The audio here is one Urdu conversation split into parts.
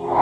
ضلع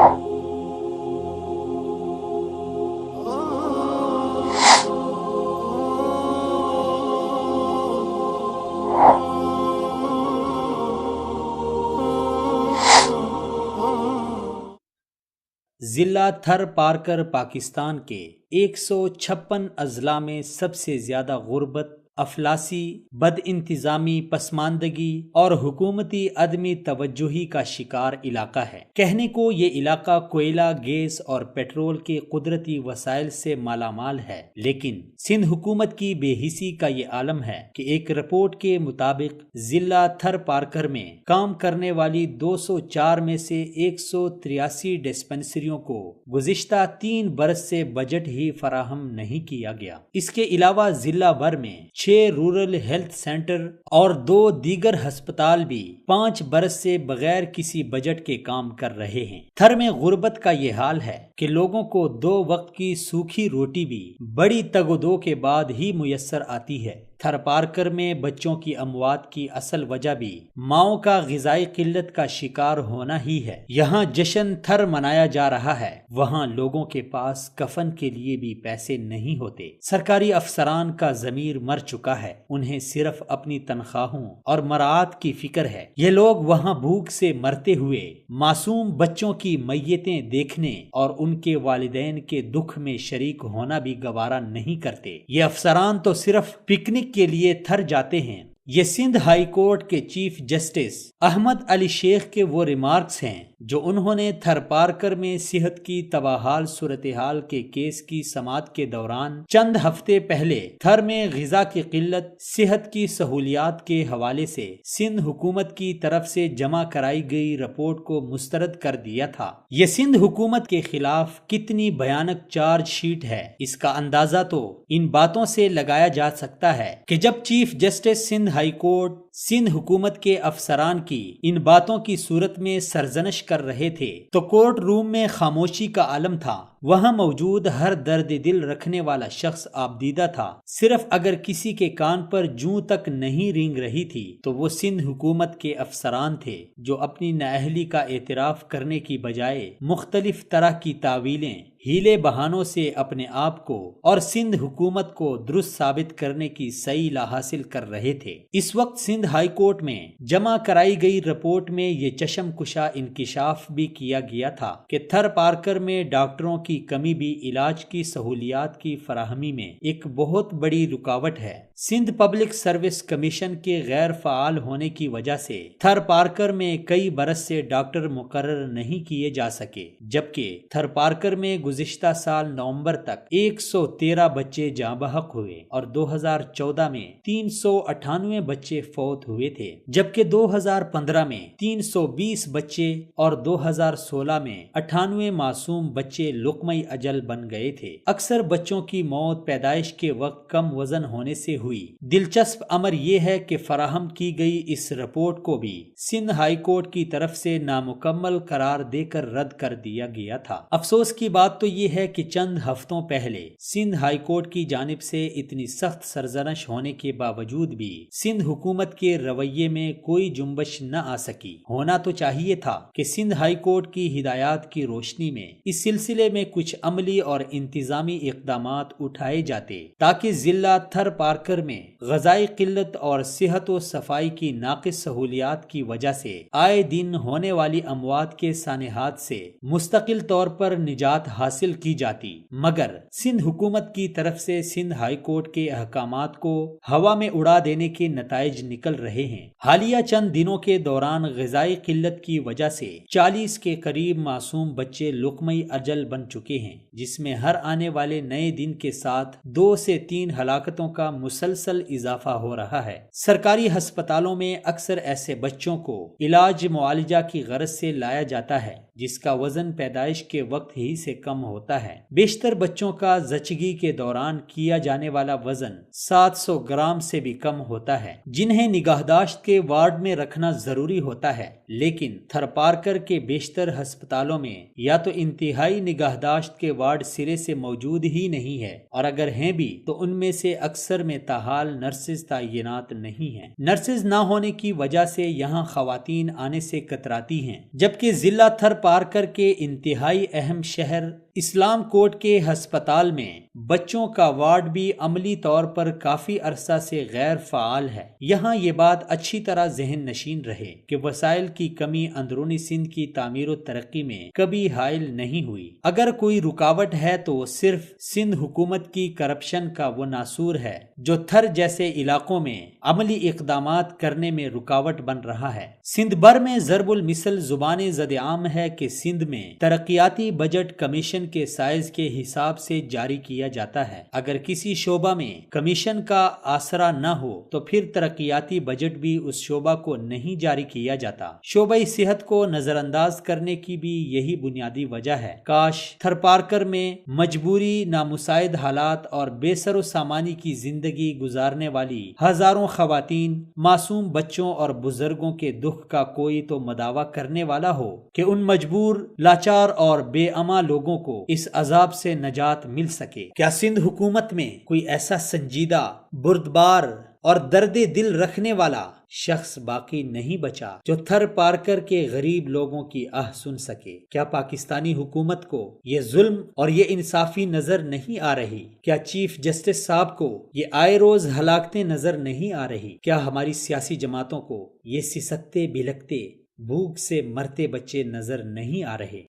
تھر پارکر پاکستان کے 156 اضلاع میں سب سے زیادہ غربت، افلاسی، بد انتظامی، پسماندگی اور حکومتی عدمی توجہی کا شکار علاقہ ہے۔ کہنے کو یہ علاقہ کوئلہ، گیس اور پیٹرول کے قدرتی وسائل سے مالا مال ہے، لیکن سندھ حکومت کی بے حسی کا یہ عالم ہے کہ ایک رپورٹ کے مطابق ضلع تھر پارکر میں کام کرنے والی 204 میں سے 183 ڈسپنسریوں کو گزشتہ 3 برس سے بجٹ ہی فراہم نہیں کیا گیا۔ اس کے علاوہ ضلع بھر میں 6 رورل ہیلتھ سینٹر اور 2 دیگر ہسپتال بھی 5 برس سے بغیر کسی بجٹ کے کام کر رہے ہیں۔ تھر میں غربت کا یہ حال ہے کہ لوگوں کو 2 وقت کی سوکھی روٹی بھی بڑی تگ و دو کے بعد ہی میسر آتی ہے۔ تھر پارکر میں بچوں کی اموات کی اصل وجہ بھی ماؤں کا غذائی قلت کا شکار ہونا ہی ہے۔ یہاں جشن تھر منایا جا رہا ہے، وہاں لوگوں کے پاس کفن کے لیے بھی پیسے نہیں ہوتے۔ سرکاری افسران کا ضمیر مر چکا ہے، انہیں صرف اپنی تنخواہوں اور مراعات کی فکر ہے۔ یہ لوگ وہاں بھوک سے مرتے ہوئے معصوم بچوں کی میتیں دیکھنے اور ان کے والدین کے دکھ میں شریک ہونا بھی گوارا نہیں کرتے۔ یہ افسران تو صرف پکنک کے لیے تھر جاتے ہیں۔ یہ سندھ ہائی کورٹ کے چیف جسٹس احمد علی شیخ کے وہ ریمارکس ہیں جو انہوں نے تھر پارکر میں صحت کی تباہال صورتحال کے کیس کی سماعت کے دوران چند ہفتے پہلے تھر میں غذا کی قلت، صحت کی سہولیات کے حوالے سے سندھ حکومت کی طرف سے جمع کرائی گئی رپورٹ کو مسترد کر دیا تھا۔ یہ سندھ حکومت کے خلاف کتنی بھیانک چارج شیٹ ہے، اس کا اندازہ تو ان باتوں سے لگایا جا سکتا ہے کہ جب chief justice Sindh high court Sindh حکومت کے افسران کی ان باتوں کی صورت میں سرزنش کر رہے تھے تو کورٹ روم میں خاموشی کا عالم تھا۔ وہاں موجود ہر درد دل رکھنے والا شخص آبدیدہ تھا۔ صرف اگر کسی کے کان پر جوں تک نہیں رینگ رہی تھی تو وہ سندھ حکومت کے افسران تھے جو اپنی نااہلی کا اعتراف کرنے کی بجائے مختلف طرح کی تاویلیں، ہیلے بہانوں سے اپنے آپ کو اور سندھ حکومت کو درست ثابت کرنے کی سعی حاصل کر رہے تھے۔ اس وقت سندھ ہائی کورٹ میں جمع کرائی گئی رپورٹ میں یہ چشم کشا انکشاف بھی کیا گیا تھا کہ تھر پارکر میں ڈاکٹروں کی کمی بھی علاج کی سہولیات کی فراہمی میں ایک بہت بڑی رکاوٹ ہے۔ سندھ پبلک سروس کمیشن کے غیر فعال ہونے کی وجہ سے تھر پارکر میں کئی برس سے ڈاکٹر مقرر نہیں کیے جا سکے، جبکہ تھر پارکر میں گزشتہ سال نومبر تک 113 بچے جاں بحق ہوئے اور 2014 میں 398 بچے فوت ہوئے تھے، جبکہ 2015 میں 320 بچے اور 2016 میں 98 معصوم بچے لقمہ اجل بن گئے تھے۔ اکثر بچوں کی موت پیدائش کے وقت کم وزن ہونے سے ہوئی۔ دلچسپ امر یہ ہے کہ فراہم کی گئی اس رپورٹ کو بھی سندھ ہائی کورٹ کی طرف سے نامکمل قرار دے کر رد کر دیا گیا تھا۔ افسوس کی بات تو یہ ہے کہ چند ہفتوں پہلے سندھ ہائی کورٹ کی جانب سے اتنی سخت سرزنش ہونے کے باوجود بھی سندھ حکومت کے رویے میں کوئی جنبش نہ آ سکی۔ ہونا تو چاہیے تھا کہ سندھ ہائی کورٹ کی ہدایات کی روشنی میں اس سلسلے میں کچھ عملی اور انتظامی اقدامات اٹھائے جاتے تاکہ ضلع تھر پارکر میں غذائی قلت اور صحت و صفائی کی ناقص سہولیات کی وجہ سے آئے دن ہونے والی اموات کے سانحات سے مستقل طور پر نجات حاصل کی جاتی، مگر سندھ حکومت کی طرف سے سندھ ہائی کورٹ کے احکامات کو ہوا میں اڑا دینے کے نتائج نکل رہے ہیں۔ حالیہ چند دنوں کے دوران غذائی قلت کی وجہ سے 40 کے قریب معصوم بچے لقمہ اجل بن چکے ہیں، جس میں ہر آنے والے نئے دن کے ساتھ 2 سے 3 ہلاکتوں کا مسلسل اضافہ ہو رہا ہے۔ سرکاری ہسپتالوں میں اکثر ایسے بچوں کو علاج معالجہ کی غرض سے لایا جاتا ہے جس کا وزن پیدائش کے وقت ہی سے کم ہوتا ہے۔ بیشتر بچوں کا زچگی کے دوران کیا جانے والا وزن 700 گرام سے بھی کم ہوتا ہے، جنہیں نگہداشت کے وارڈ میں رکھنا ضروری ہوتا ہے، لیکن تھر پارکر کے بیشتر ہسپتالوں میں یا تو انتہائی نگہداشت کے وارڈ سرے سے موجود ہی نہیں ہے، اور اگر ہیں بھی تو ان میں سے اکثر میں تاحال نرسز تعینات نہیں ہیں۔ نرسز نہ ہونے کی وجہ سے یہاں خواتین آنے سے کتراتی ہیں، جبکہ ضلع تھر پارکر کے انتہائی اہم شہر اسلام کوٹ کے ہسپتال میں بچوں کا وارڈ بھی عملی طور پر کافی عرصہ سے غیر فعال ہے۔ یہاں یہ بات اچھی طرح ذہن نشین رہے کہ وسائل کی کمی اندرونی سندھ کی تعمیر و ترقی میں کبھی حائل نہیں ہوئی۔ اگر کوئی رکاوٹ ہے تو وہ صرف سندھ حکومت کی کرپشن کا وہ ناسور ہے جو تھر جیسے علاقوں میں عملی اقدامات کرنے میں رکاوٹ بن رہا ہے۔ سندھ بھر میں ضرب المثل زبان زد عام ہے کہ سندھ میں ترقیاتی بجٹ کمیشن کے سائز کے حساب سے جاری کیا جاتا ہے۔ اگر کسی شعبہ میں کمیشن کا آسرا نہ ہو تو پھر ترقیاتی بجٹ بھی اس شعبہ کو نہیں جاری کیا جاتا۔ شعبہ صحت کو نظر انداز کرنے کی بھی یہی بنیادی وجہ ہے۔ کاش تھر پارکر میں مجبوری، نامساعد حالات اور بے سر و سامانی کی زندگی گزارنے والی ہزاروں خواتین، معصوم بچوں اور بزرگوں کے دکھ کا کوئی تو مداوع کرنے والا ہو کہ ان مجبور، لاچار اور بے امان لوگوں کو اس عذاب سے نجات مل سکے۔ کیا سندھ حکومت میں کوئی ایسا سنجیدہ، بردبار اور درد دل رکھنے والا شخص باقی نہیں بچا جو تھر پارکر کے غریب لوگوں کی آہ سن سکے؟ کیا پاکستانی حکومت کو یہ ظلم اور یہ انصافی نظر نہیں آ رہی؟ کیا چیف جسٹس صاحب کو یہ آئے روز ہلاکتیں نظر نہیں آ رہی؟ کیا ہماری سیاسی جماعتوں کو یہ سسکتے بلکتے، بھوک سے مرتے بچے نظر نہیں آ رہے؟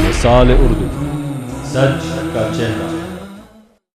مثال اردو، سچ کا چہرہ۔